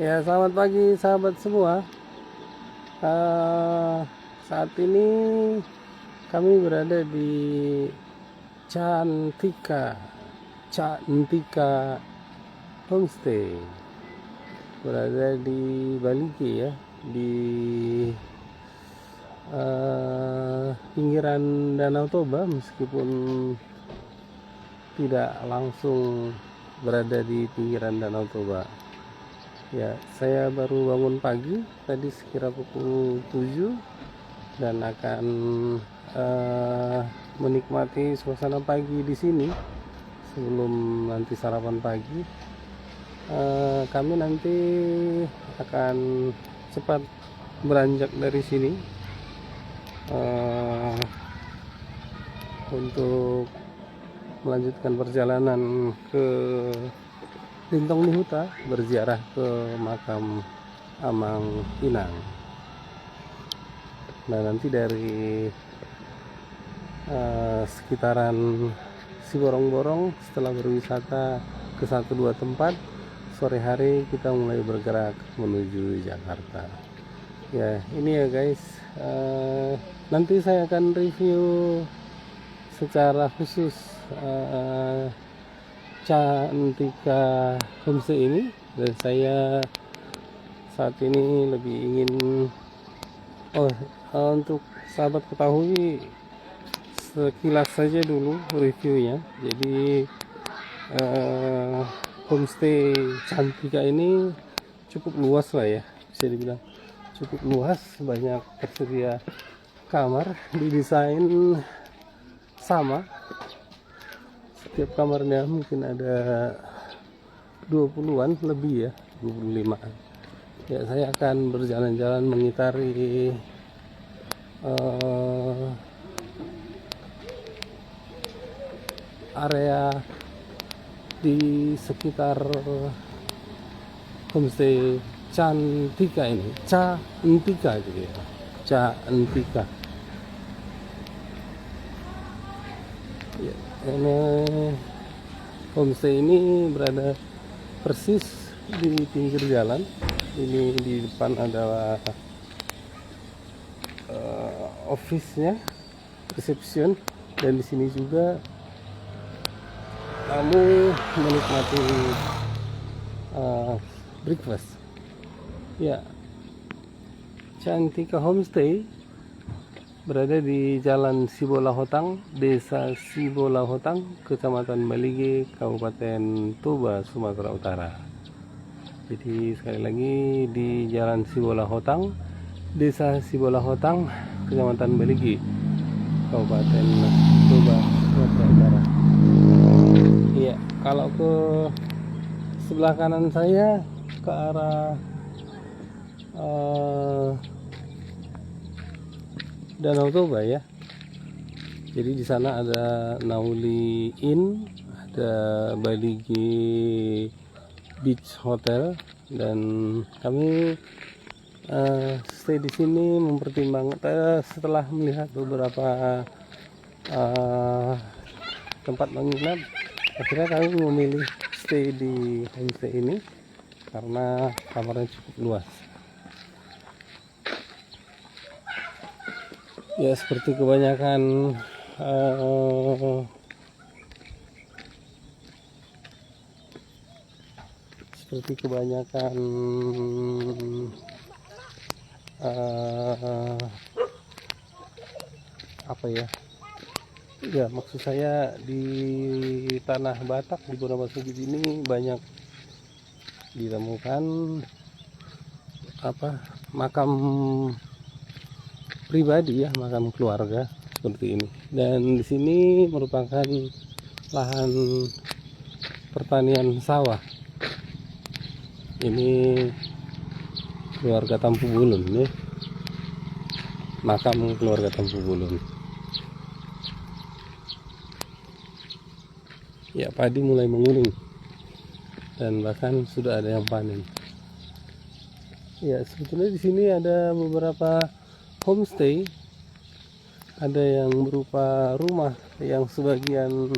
Ya, selamat pagi sahabat semua. Saat ini kami berada di Cantika Homestay. Berada di Baligi ya, di pinggiran Danau Toba, meskipun tidak langsung berada di pinggiran Danau Toba. Ya, saya baru bangun pagi tadi sekira pukul 7 dan akan menikmati suasana pagi di sini sebelum nanti sarapan pagi. Kami nanti akan cepat beranjak dari sini untuk melanjutkan perjalanan ke Lintong Nihuta, berziarah ke makam Amang Pinang. Nah, nanti dari sekitaran Siborong-borong, setelah berwisata ke 1-2 tempat, sore hari kita mulai bergerak menuju Jakarta. Ya, ini ya guys, nanti saya akan review secara khusus Cantika Homestay ini, dan saya saat ini lebih ingin untuk sahabat ketahui sekilas saja dulu reviewnya. Jadi homestay Cantika ini cukup luas lah ya, bisa dibilang cukup luas, banyak tersedia kamar, didesain sama. Setiap kamarnya mungkin ada 20-an lebih ya, 25-an. Ya, saya akan berjalan-jalan mengitari area di sekitar homestay Cantika ini, Cantika gitu ya, Cantika. Ya, ini homestay ini berada persis di pinggir jalan. Ini di depan adalah office-nya, reception, dan di sini juga kamu menikmati breakfast. Ya, Cantika Homestay berada di Jalan Sibolahotang, Desa Sibolahotang, Kecamatan Baligi, Kabupaten Toba, Sumatera Utara. Jadi sekali lagi, di Jalan Sibolahotang, Desa Sibolahotang, Kecamatan Baligi, Kabupaten Toba, Sumatera Utara. Iya, kalau ke sebelah kanan saya ke arah Danau Toba ya. Jadi di sana ada Nauli Inn, ada Baligi Beach Hotel, dan kami stay di sini mempertimbangkan setelah melihat beberapa tempat menginap. Akhirnya kami memilih stay di homestay ini karena kamarnya cukup luas. Ya, seperti kebanyakan apa ya? Ya, maksud saya di tanah Batak, di Bonabasugid ini banyak ditemukan makam pribadi ya, makam keluarga seperti ini. Dan di sini merupakan lahan pertanian sawah. Ini keluarga Tampu Bulun ya, makam keluarga Tampu Bulun. Ya, padi mulai menguning dan bahkan sudah ada yang panen. Ya, sebetulnya di sini ada beberapa homestay, ada yang berupa rumah yang sebagian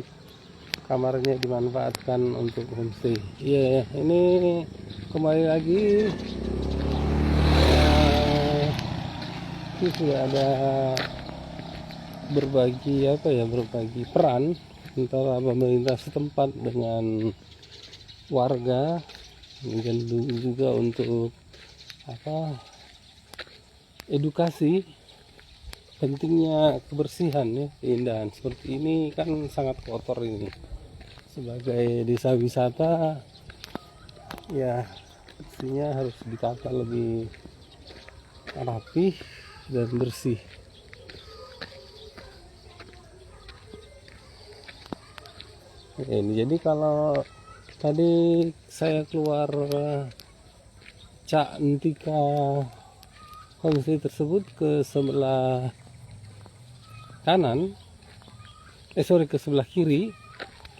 kamarnya dimanfaatkan untuk homestay. Iya, ini kembali lagi ini sudah ada berbagi peran antara pemerintah setempat dengan warga, dan juga untuk edukasi pentingnya kebersihan ya. Keindahan seperti ini kan sangat kotor ini. Sebagai desa wisata ya pastinya harus ditata lebih rapi dan bersih. Ini jadi kalau tadi saya keluar Cak Ntika homestay tersebut ke sebelah kanan, ke sebelah kiri,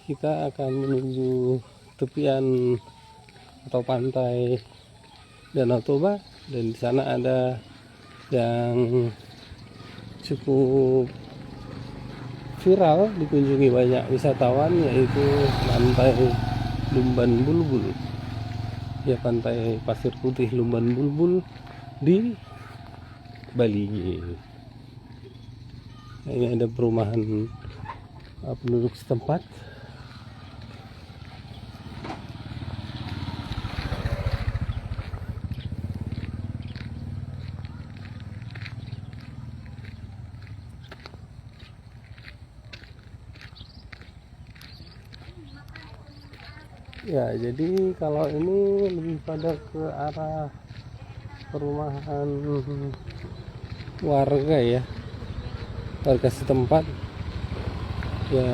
kita akan menuju tepian atau pantai Danau Toba, dan di sana ada yang cukup viral dikunjungi banyak wisatawan, yaitu pantai Lumban Bulbul ya, pantai pasir putih Lumban Bulbul di Bali. Ini ada perumahan penduduk setempat. Ya, jadi kalau ini lebih pada ke arah perumahan warga ya, warga setempat ya.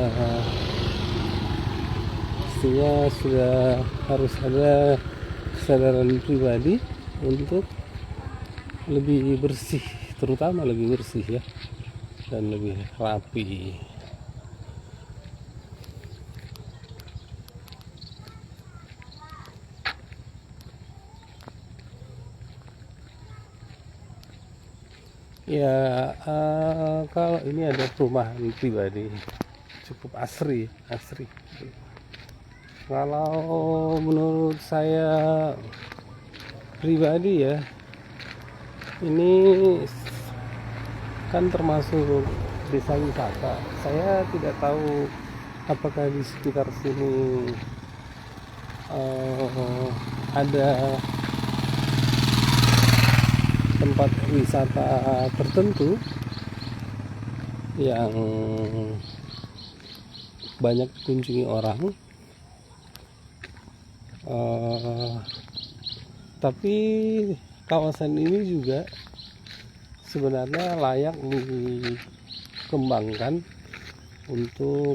Pastinya sudah harus ada kesadaran pribadi untuk lebih bersih, terutama lebih bersih ya, dan lebih rapi. Ya, kalau ini ada perumahan pribadi cukup asri. Kalau menurut saya pribadi ya, ini kan termasuk desa wisata. Saya tidak tahu apakah di sekitar sini ada tempat wisata tertentu yang banyak dikunjungi orang, tapi kawasan ini juga sebenarnya layak dikembangkan untuk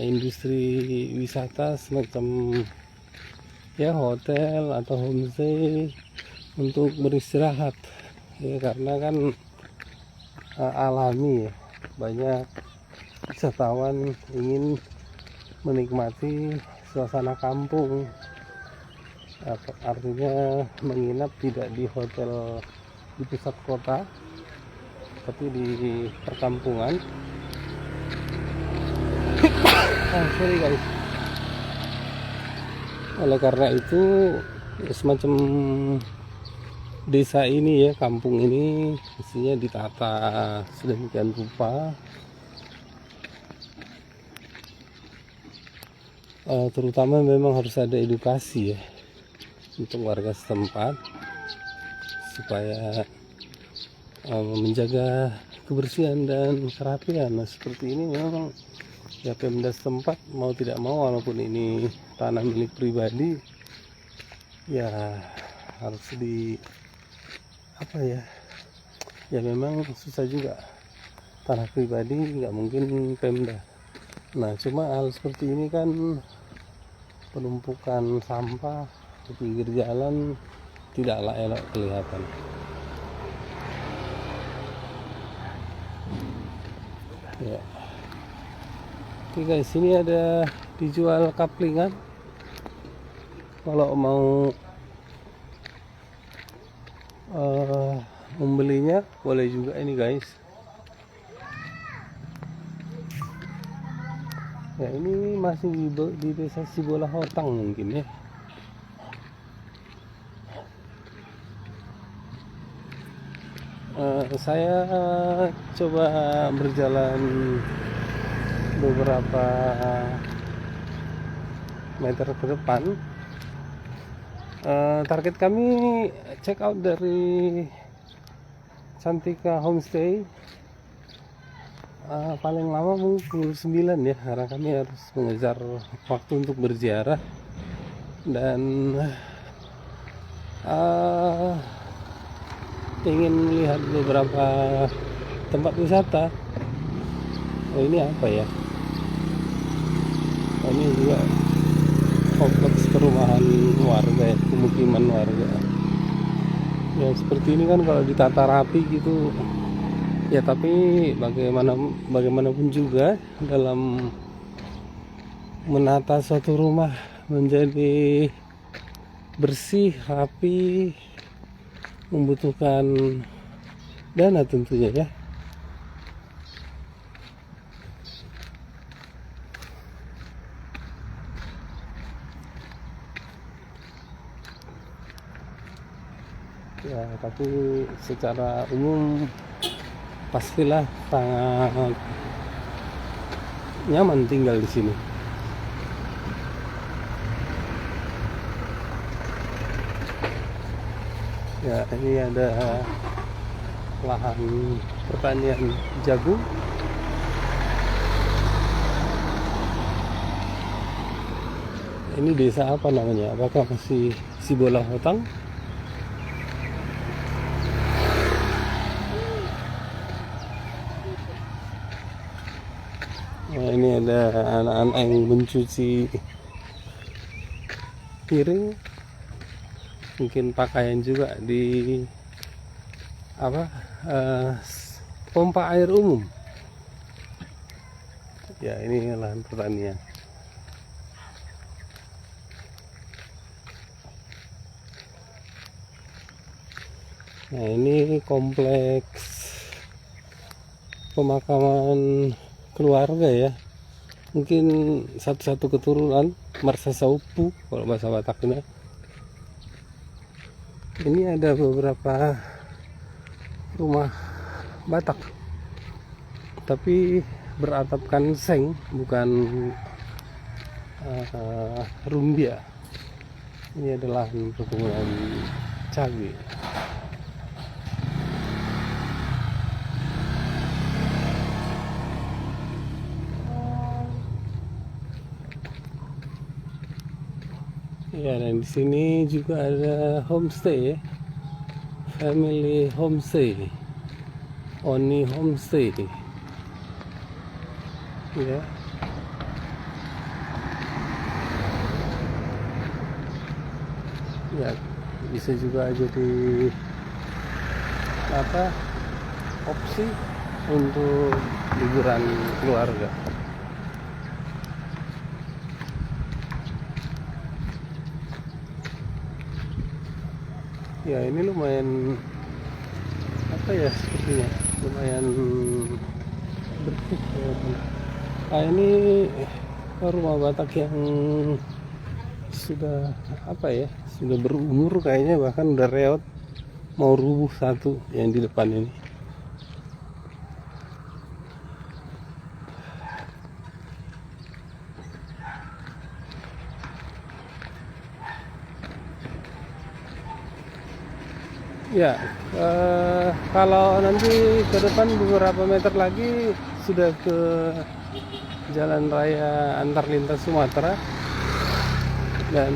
industri wisata semacam ya hotel atau homestay untuk beristirahat ya, karena kan alami ya, banyak wisatawan ingin menikmati suasana kampung, artinya menginap tidak di hotel di pusat kota tapi di perkampungan. Sorry guys. Oleh karena itu semacam desa ini ya, kampung ini mestinya ditata sedemikian rupa, terutama memang harus ada edukasi ya untuk warga setempat supaya menjaga kebersihan dan kerapian. Nah, seperti ini memang ya Pemda setempat mau tidak mau, walaupun ini tanah milik pribadi ya harus ya memang susah juga, tanah pribadi nggak mungkin Pemda. Nah, cuma hal seperti ini kan, penumpukan sampah di pinggir jalan tidaklah elok kelihatan. Ya. Oke guys, ini ada dijual kaplingan. Kalau mau membelinya boleh juga ini guys. Ya ini masih di desa Sibola Hotang mungkin ya. Saya coba berjalan beberapa meter ke depan. Target kami check out dari Cantika Homestay paling lama mungkin pukul 9 ya, karena kami harus mengejar waktu untuk berziarah dan ingin melihat beberapa tempat wisata. Ini apa ya? Ini juga kompleks perumahan warga ya, pemukiman warga. Ya seperti ini kan kalau ditata rapi gitu ya, tapi bagaimanapun juga dalam menata suatu rumah menjadi bersih, rapi, membutuhkan dana tentunya ya. Ya, tapi secara umum pastilah sangat nyaman tinggal di sini. Ya, ini ada lahan pertanian jagung. Ini desa apa namanya? Apakah masih Sibola Hotang? Nah, ini ada anak-anak yang mencuci piring, mungkin pakaian juga di pompa air umum. Ya, ini lahan pertanian. Nah, ini kompleks pemakaman keluarga ya, mungkin satu-satu keturunan Marsa Saupu kalau bahasa Bataknya. Ini ada beberapa rumah Batak tapi beratapkan seng, bukan rumbia. Ini adalah perkebunan cabai. Ya, dan di sini juga ada homestay ya. Family homestay, Oni homestay. Ya. Ya, bisa juga jadi opsi untuk liburan keluarga. Ya, ini lumayan sepertinya lumayan bersih ya. Ini rumah Batak yang sudah sudah berumur kayaknya, bahkan udah reot, mau rubuh satu yang di depan ini. Ya, kalau nanti ke depan beberapa meter lagi sudah ke jalan raya antar lintas Sumatera, dan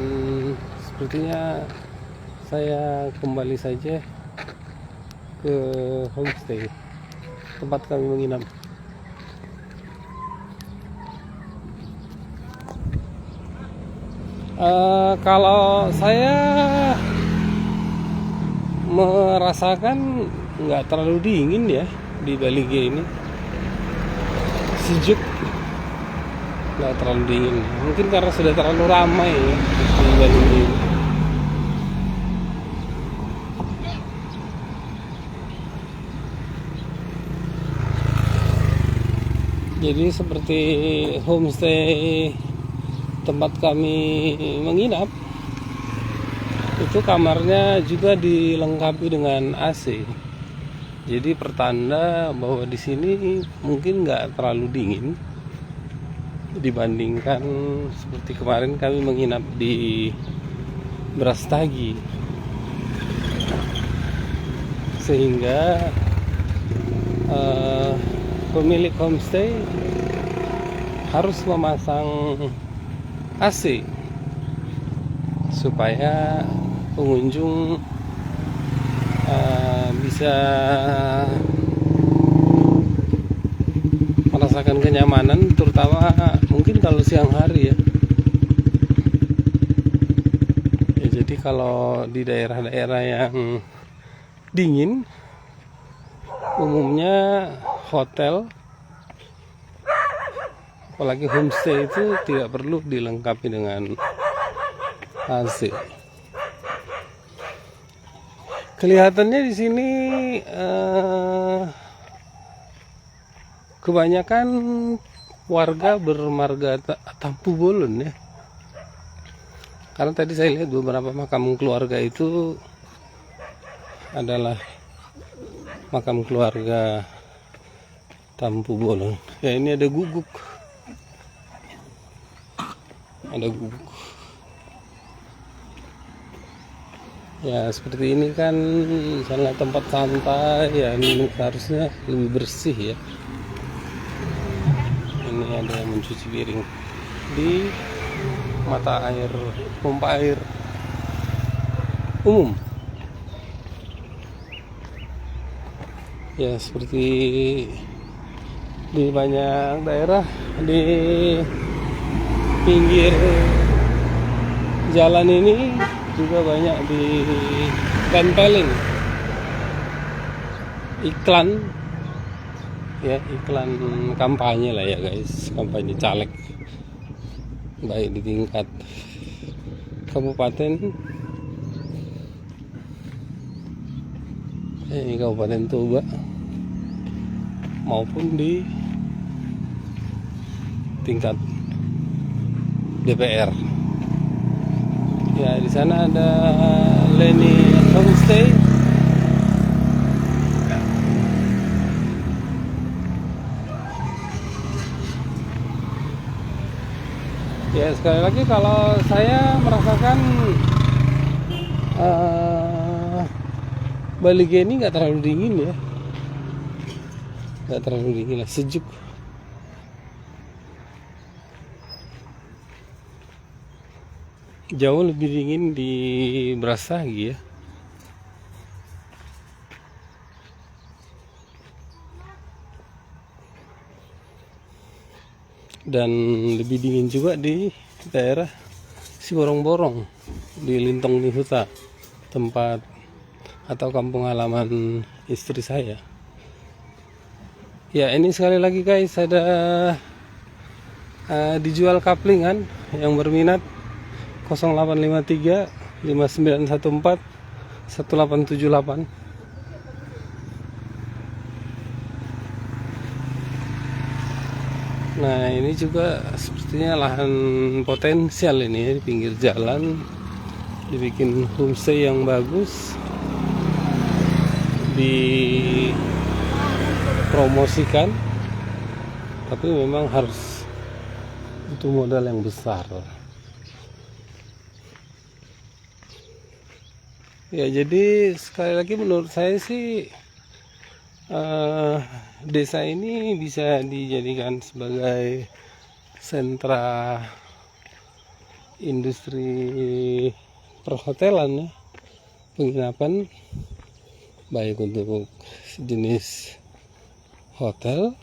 sepertinya saya kembali saja ke homestay tempat kami menginap. Kalau saya merasakan nggak terlalu dingin ya di Bali G ini, sejuk, nggak terlalu dingin. Mungkin karena sudah terlalu ramai ya di Bali G ini. Jadi seperti homestay tempat kami menginap, itu kamarnya juga dilengkapi dengan AC. Jadi pertanda bahwa di sini mungkin nggak terlalu dingin dibandingkan seperti kemarin kami menginap di Brastagi, sehingga pemilik homestay harus memasang AC supaya pengunjung bisa merasakan kenyamanan, terutama mungkin kalau siang hari ya. Jadi kalau di daerah-daerah yang dingin, umumnya hotel, apalagi homestay, itu tidak perlu dilengkapi dengan AC. Kelihatannya di sini kebanyakan warga bermarga Tampu Bolon ya. Karena tadi saya lihat beberapa makam keluarga itu adalah makam keluarga Tampu Bolon. Ya, ini ada guguk. Ada guguk. Ya, seperti ini kan misalnya tempat santai ya, ini harusnya lebih bersih ya. Ini ada yang mencuci piring di mata air, pompa air umum. Ya, seperti di banyak daerah di pinggir jalan ini juga banyak ditempelin iklan ya, iklan kampanye lah ya guys, kampanye caleg, baik di tingkat kabupaten, ini Kabupaten Toba, maupun di tingkat DPR. Ya, di sana ada Leni Homestay. Ya, sekali lagi kalau saya merasakan Bali ini nggak terlalu dingin ya, nggak terlalu dingin lah, sejuk. Jauh lebih dingin di Brastagi ya. Dan lebih dingin juga di daerah Siborong-Borong, di Lintong Nihuta, tempat atau kampung halaman istri saya. Ya, ini sekali lagi guys, ada dijual kaplingan. Yang berminat 0853 5914 1878. Nah, ini juga sepertinya lahan potensial ini ya, di pinggir jalan dibikin homestay yang bagus, dipromosikan, tapi memang harus butuh modal yang besar. Ya, jadi sekali lagi menurut saya sih desa ini bisa dijadikan sebagai sentra industri perhotelan ya, penginapan, baik untuk jenis hotel,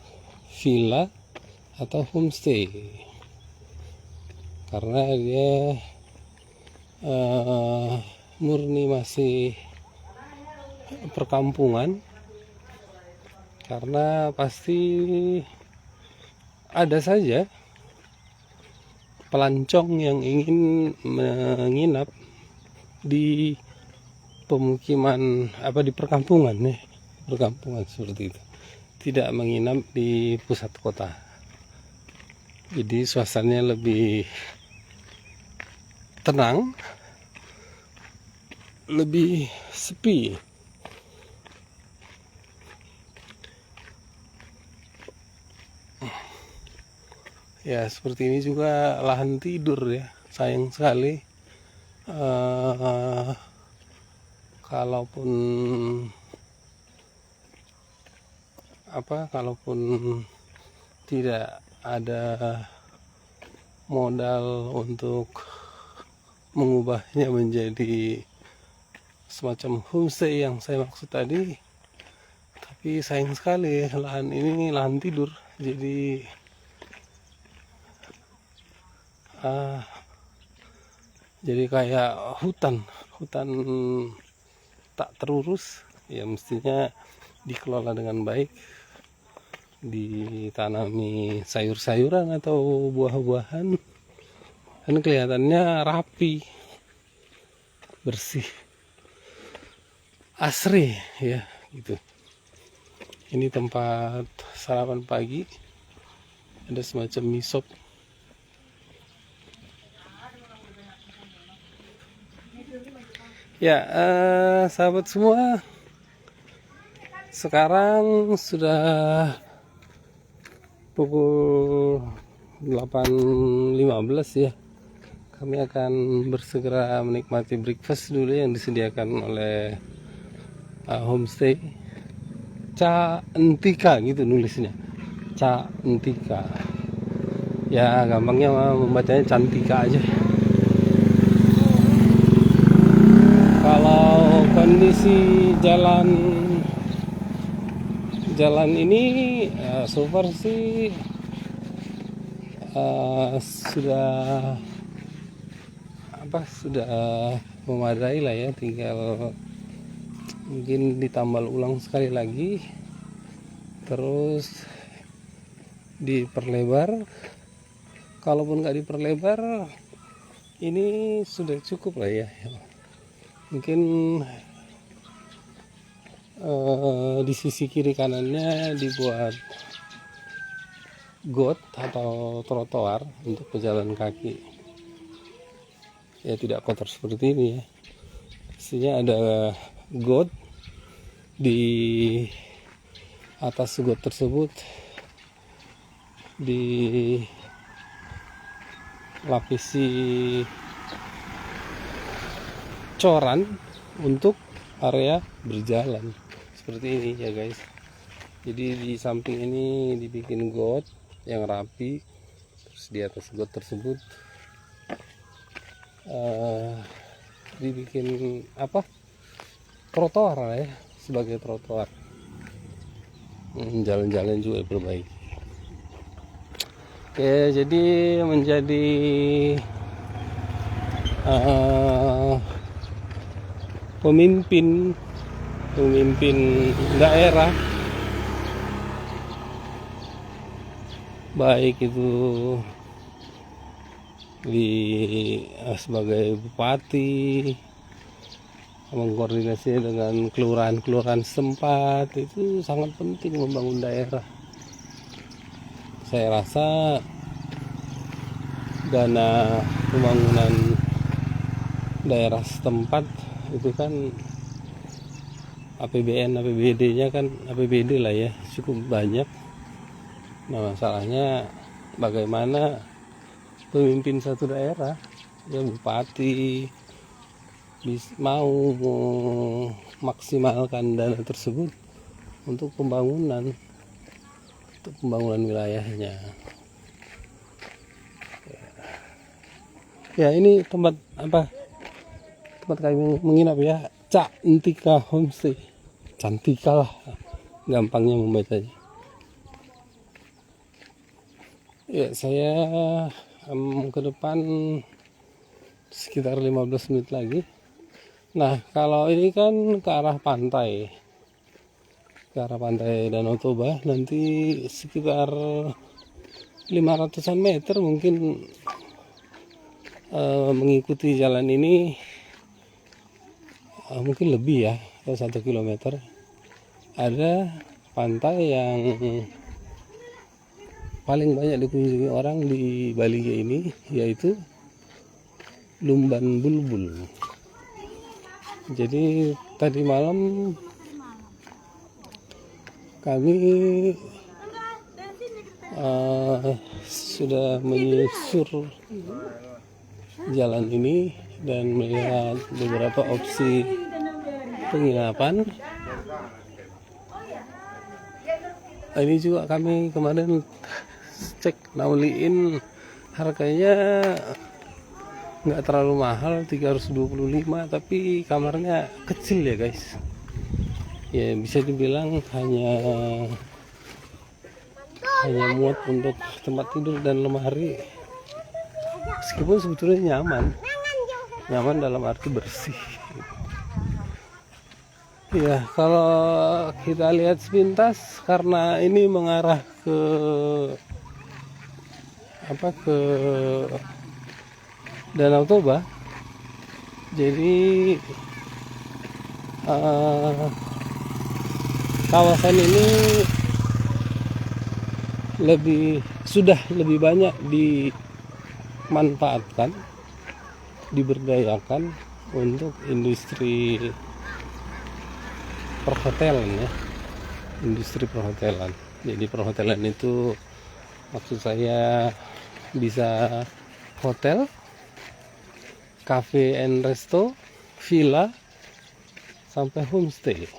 villa, atau homestay, karena dia murni masih perkampungan. Karena pasti ada saja pelancong yang ingin menginap di pemukiman, di perkampungan ya, perkampungan seperti itu, tidak menginap di pusat kota. Jadi suasananya lebih tenang, lebih sepi. Ya seperti ini juga lahan tidur ya, sayang sekali. eh, Kalaupun kalaupun tidak ada modal untuk mengubahnya menjadi semacam homestay yang saya maksud tadi, tapi sayang sekali lahan ini lahan tidur, jadi kayak hutan tak terurus. Ya mestinya dikelola dengan baik, ditanami sayur-sayuran atau buah-buahan, kan kelihatannya rapi, bersih, asri ya gitu. Ini tempat sarapan pagi, ada semacam misop. Ya, sahabat semua, sekarang sudah pukul 8.15 ya. Kami akan bersegera menikmati breakfast dulu yang disediakan oleh homestay Ca Entika, gitu nulisnya, Ca Entika. Ya gampangnya membacanya Cantika aja. Kalau kondisi jalan ini so far sih sudah memadai lah ya, tinggal mungkin ditambal ulang sekali lagi, terus diperlebar. Kalaupun nggak diperlebar, ini sudah cukup lah ya. Mungkin di sisi kiri kanannya dibuat got atau trotoar untuk pejalan kaki. Ya tidak kotor seperti ini ya. Pastinya ada got, di atas got tersebut dilapisi coran untuk area berjalan seperti ini ya guys. Jadi di samping ini dibikin got yang rapi, terus di atas got tersebut dibikin trotoar lah ya, sebagai trotoar. Jalan-jalan juga diperbaiki. Oke, jadi menjadi pemimpin daerah, baik itu sebagai bupati, mengkoordinasi dengan kelurahan setempat, itu sangat penting membangun daerah. Saya rasa dana pembangunan daerah setempat itu kan APBD-nya kan APBD lah ya, cukup banyak. Nah masalahnya bagaimana pemimpin satu daerah ya, bupati, mau memaksimalkan dana tersebut untuk pembangunan wilayahnya. Ya ini tempat kami menginap ya, Ca Entika Homestay. Cantika lah gampangnya membacanya. Ya saya ke depan sekitar 15 menit lagi. Nah kalau ini kan ke arah pantai Danau Toba, nanti sekitar 500-an meter mungkin mengikuti jalan ini, mungkin lebih ya, atau 1 kilometer, ada pantai yang paling banyak dikunjungi orang di Bali ini, yaitu Lumban Bulbul. Jadi tadi malam kami sudah menyusur jalan ini dan melihat beberapa opsi penginapan. Ini juga kami kemarin cek nauliin, harganya nggak terlalu mahal, 325, tapi kamarnya kecil ya guys. Ya bisa dibilang hanya muat untuk tempat tidur dan lemari. Meskipun sebetulnya nyaman dalam arti bersih. Ya, kalau kita lihat sepintas, karena ini mengarah ke Danau Toba, jadi kawasan ini sudah lebih banyak dimanfaatkan, diberdayakan untuk industri perhotelan ya, industri perhotelan. Jadi perhotelan itu maksud saya bisa hotel, cafe and resto, villa, sampai homestay.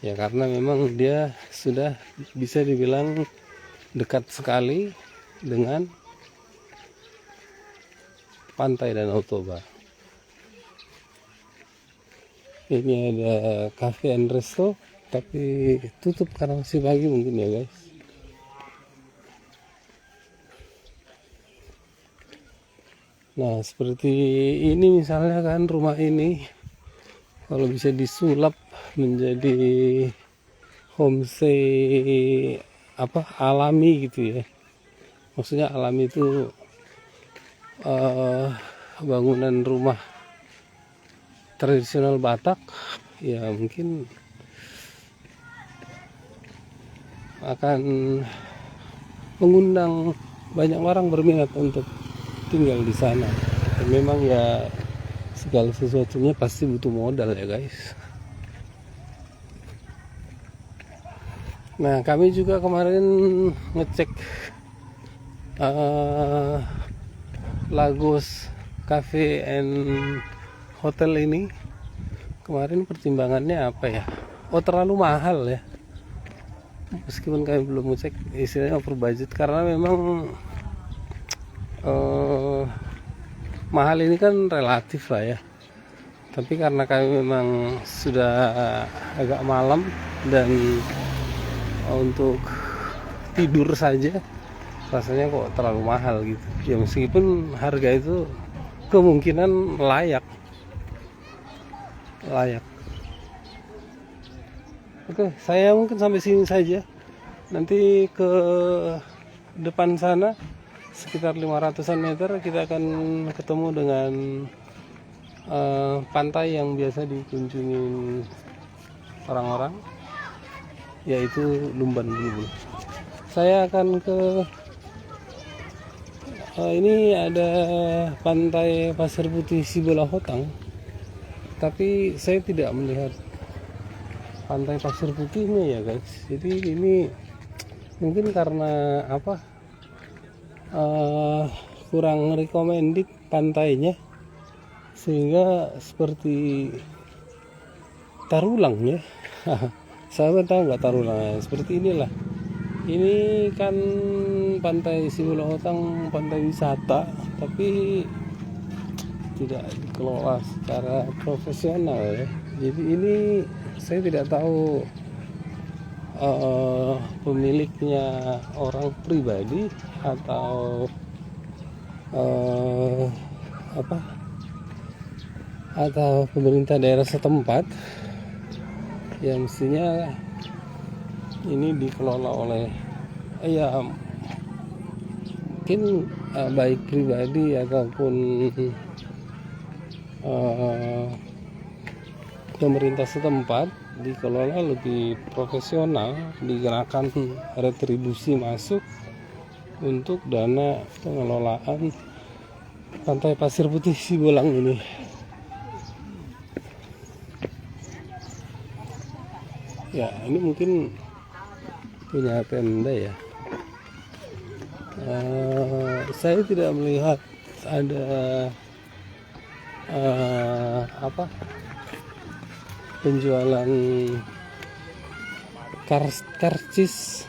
Ya karena memang dia sudah bisa dibilang dekat sekali dengan pantai Danau Toba. Ini ada cafe and resto, tapi tutup karena masih pagi mungkin ya guys. Nah seperti ini misalnya kan, rumah ini kalau bisa disulap menjadi homestay alami gitu ya. Maksudnya alami itu bangunan rumah tradisional Batak, ya mungkin akan mengundang banyak orang berminat untuk tinggal di sana. Dan memang ya segala sesuatunya pasti butuh modal ya guys. Nah kami juga kemarin ngecek Lagos Cafe and Hotel ini. Kemarin pertimbangannya apa ya? Oh terlalu mahal ya. Meskipun kami belum ngecek, istilahnya over budget, karena memang mahal ini kan relatif lah ya. Tapi karena kami memang sudah agak malam dan untuk tidur saja rasanya kok terlalu mahal gitu ya, meskipun harga itu kemungkinan layak. Oke, saya mungkin sampai sini saja. Nanti ke depan sana sekitar 500-an meter kita akan ketemu dengan pantai yang biasa dikunjungi orang-orang, yaitu Lumban Bulbul. Saya akan ke ini ada pantai Pasir Putih Sibolahotang, tapi saya tidak melihat pantai Pasir Putihnya ya guys. Jadi ini mungkin karena kurang recommended pantainya, sehingga seperti Tarulang ya. Sahabat tahu nggak Tarulang? Seperti inilah. Ini kan pantai Sibolahotang, pantai wisata, tapi tidak dikelola secara profesional ya. Jadi ini saya tidak tahu pemiliknya orang pribadi atau atau pemerintah daerah setempat, yang mestinya ini dikelola oleh mungkin baik pribadi ataupun pemerintah setempat dikelola lebih profesional, dikenakan retribusi masuk untuk dana pengelolaan Pantai Pasir Putih Sibolang ini. Ya, ini mungkin punya Pemda ya. Saya tidak melihat ada penjualan karcis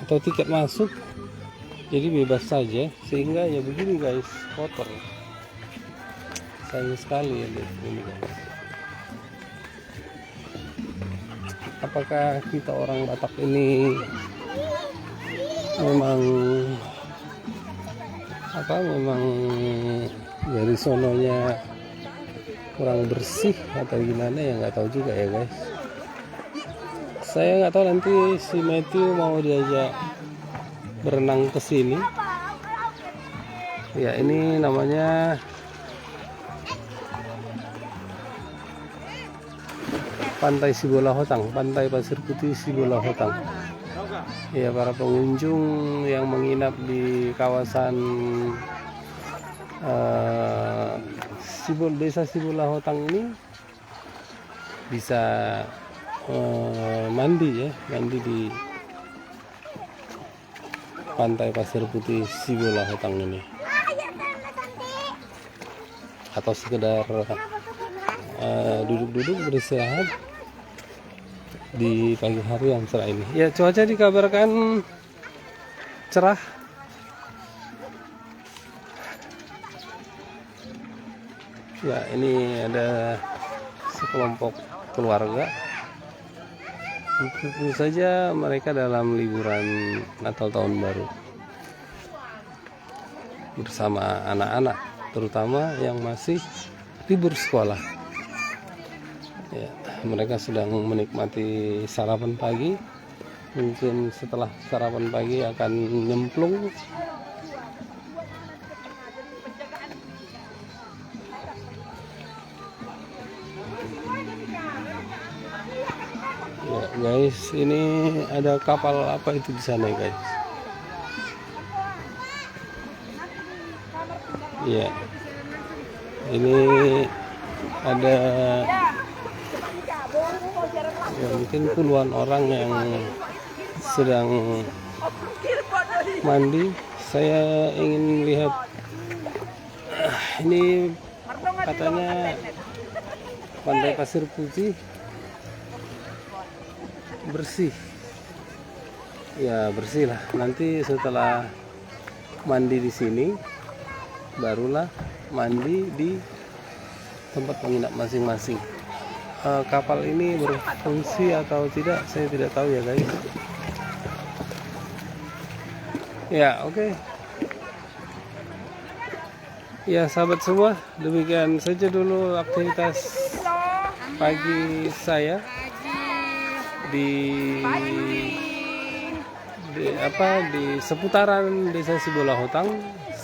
atau tiket masuk, jadi bebas saja, sehingga ya begini guys, kotor. Sayang sekali ya ini guys. Apakah kita orang Batak ini memang dari sononya kurang bersih atau gimana ya, nggak tahu juga ya guys. Saya nggak tahu nanti si Matthew mau diajak berenang ke sini. Ya, ini namanya Pantai Sibolahotang, Pantai Pasir Putih Sibolahotang. Ya, para pengunjung yang menginap di kawasan Desa Sibolahotang ini bisa mandi di Pantai Pasir Putih Sibolahotang ini, atau sekedar duduk-duduk beristirahat di pagi hari yang cerah ini. Ya, cuaca dikabarkan cerah. Ya, ini ada sekelompok keluarga. Tentu saja mereka dalam liburan Natal Tahun Baru bersama anak-anak, terutama yang masih libur sekolah. Ya, mereka sedang menikmati sarapan pagi. Mungkin setelah sarapan pagi akan nyemplung. Ya guys, ini ada kapal apa itu di sana guys? Ya, ini ada ya, mungkin puluhan orang yang sedang mandi. Saya ingin lihat, ini katanya Pantai Pasir Putih bersih. Ya, bersih lah. Nanti setelah mandi di sini, barulah mandi di tempat penginap masing-masing. Kapal ini berfungsi atau tidak, saya tidak tahu ya guys. Ya, oke. Ya sahabat semua, demikian saja dulu aktivitas pagi saya di seputaran Desa Sibolahotang.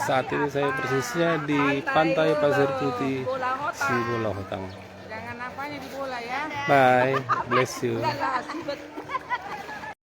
Saat ini saya persisnya di Pantai Pasir Putih Sibolahotang. Jangan apanya di bola ya. Bye, bless you.